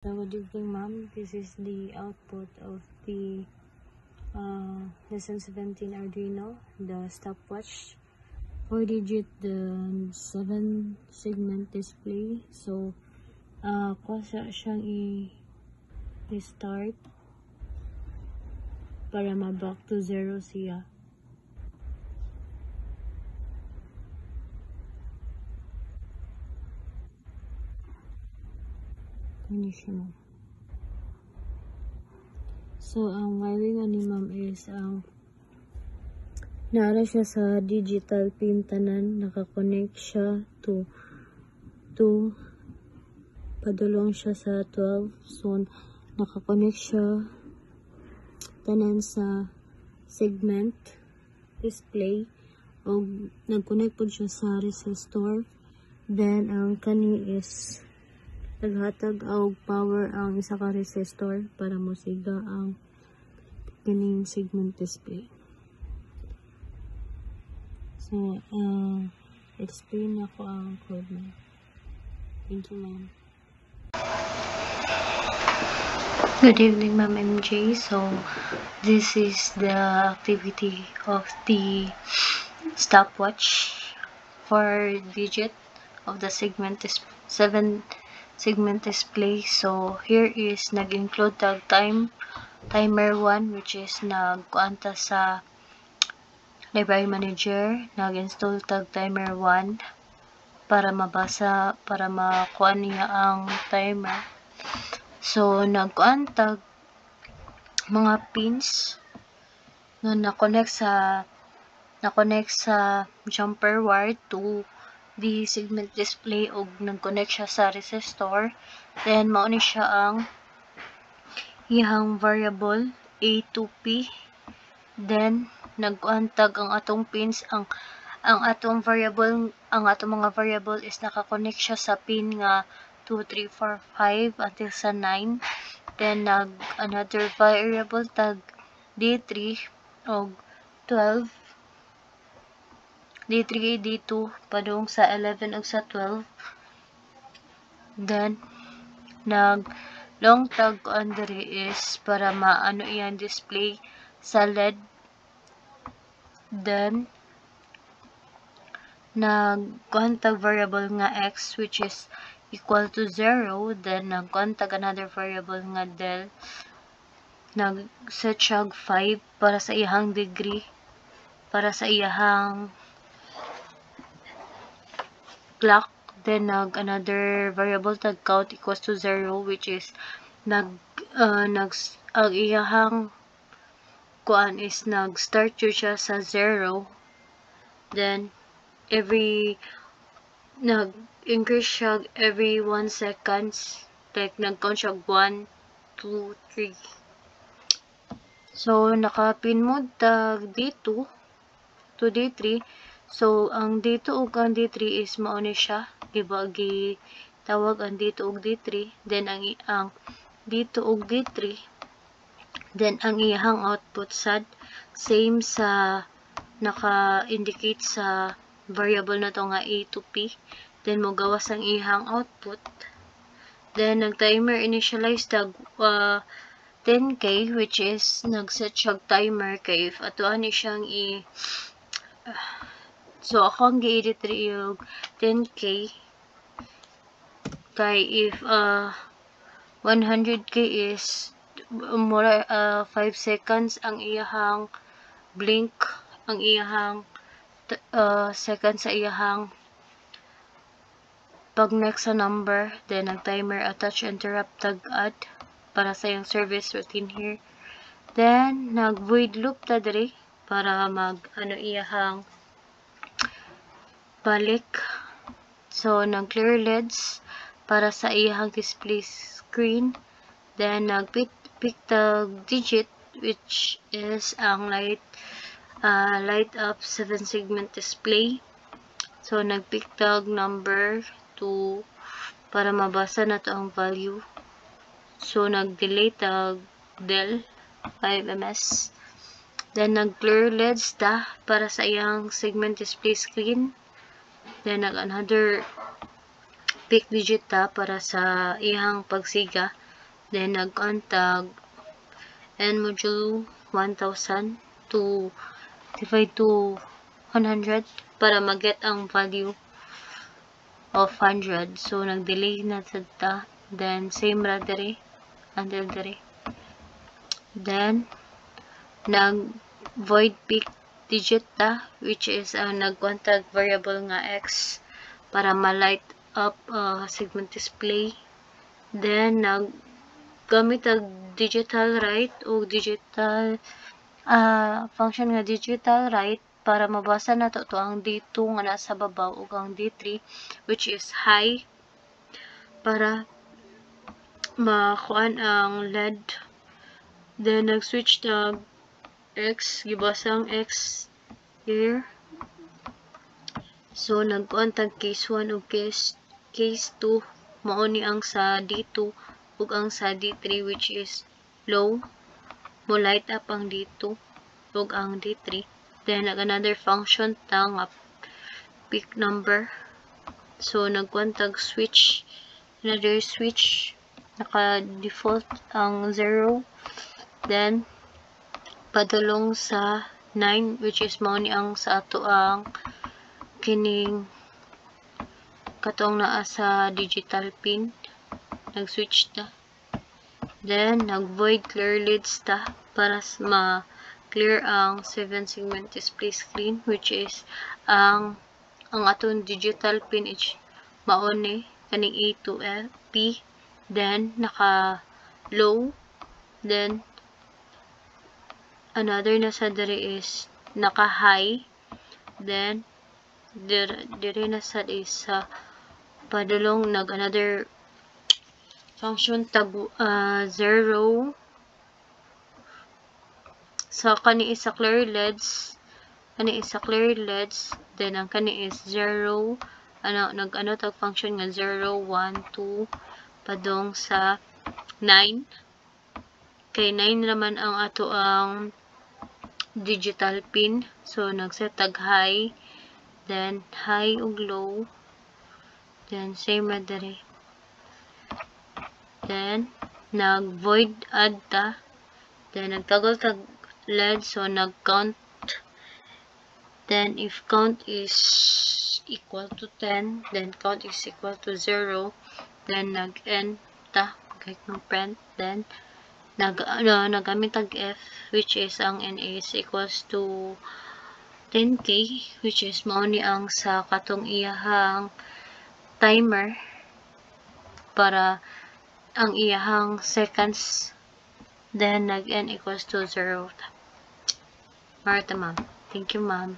So, good evening, ma'am. This is the output of the lesson 17 Arduino, the stopwatch, 4-digit, the 7-segment display. So, kuha siyang i-start para ma-back to 0 siya. Hindi siya, ma'am. So, ang wiring ni ma'am is naara siya sa digital pin tanan, nakakonect siya to padulong siya sa 12. So, nakakonect siya tanan sa segment display o nagconnect po siya sa resistor. Then, ang kani is naghatag og power ang isa ka resistor para mosiga ang kaning segment display. So, explain ako ang code na. Thank you, ma'am. Good evening, Ma'am MJ. So, this is the activity of the stopwatch for digit of the segment 7-segment display. So, here is nag-include tag timer 1, which is nagkuanta sa library manager, nag-install tag timer 1 para mabasa, para makuha niya ang timer. So, nagkuantag mga pins na na-connect sa jumper wire to the segment display o nag-connect siya sa resistor. Then, mauni siya ang iyang variable A to P. Then, nagkuantag ang atong pins, ang atong mga variable is nakakonect siya sa pin nga 2, 3, 4, 5 until sa 9. Then, another variable tag D3 o 12. D3, D2, padung sa 11 o sa 12. Then, long tag under is para maano iyang display sa LED. Then, nagkuantag variable nga X, which is equal to 0. Then, nagkuantag another variable nga del. Nag-set siya 5 para sa iyang degree, para sa iyang clock. Then, another variable tag count equals to 0, which is ang iyang kuan is nag-start siya sa 0. Then, nag-increase siya every 1 seconds. Like, nag-count siya 1, 2, 3. So, naka-pin mode tag D2 to D3. So, ang D2 ug ang D3 is mauni siya. Tawag ang D2 ug D3. Then, ang D2 ug D3. Then, ang iyang output sad. Same sa naka-indicate sa variable na to nga A to P. Then, mo gawas ang iyang output. Then, nag-timer initialize tag 10K, which is nag-set siya timer kay if atuan ni siyang so, ako ang gi-edit yung 10K kay if 100K is more 5 seconds ang iyahang blink, ang iyahang second sa iyahang pag next sa number. Then, nag-timer attach interrupt tag add para sa yung service routine here. Then, nag-void loop ta diri para iyahang balik. So, nag-clear LEDs para sa iyahang display screen. Then, nag-pick tag digit, which is ang light up 7-segment display. So, nag-pick tag number 2 para mabasa na to ang value. So, nag-delay tag del 5ms. Then, nag-clear LEDs para sa iyang segment display screen. Then, another pick digit para sa iyang pagsiga. then nag-contag n modulo 1000 to divide to 100 para mag-get ang value of 100. So nag-delay na ta, then same ra diri until diri, then nag void peak digit ta, which is nag-contag variable nga x para ma-light up segment display, then gamit ang digital write o digital function nga digital write para mabasa na to ang D2 nga nasa babaw ug ang D3 which is high para makuan ang LED, then nag-switch ta x, gibasang x here. So nagkuan tag case 1 ug case 2 mao ni ang sa D2 ug ang sa D3 which is low, mo light up ang D2 ug ang D3, then another function ta nga peak number. So nagkuan tag switch, another switch, naka default ang 0, then padulong sa 9 which is mao ni ang sa ato ang kining katong naa sa digital pin, nag-switch ta, then nag-void clear leads ta para ma-clear ang 7 segment display screen which is ang atong digital pin is mao ni kaning A to P, then naka low, then another na sa diri is naka high, then diri na sad is padulong another function tab 0 sa kani is sa clear LEDs, then ang kani is 0 tag function nga 0 1 2 padong sa 9 kay 9 naman ang ato ang digital pin. So nagset tag high, then high ug low, then same ra diri, then nag void add ta, then nagtagol tag LED, so nag count, then if count is equal to 10, then count is equal to 0, then nag end ta kahit ng print, then nagamit tag F which is ang NA is equals to 10k which is mao ni ang sa katong iyahang timer para ang iyahang seconds, then nag n equals to 0. Marta ma'am. Thank you ma'am.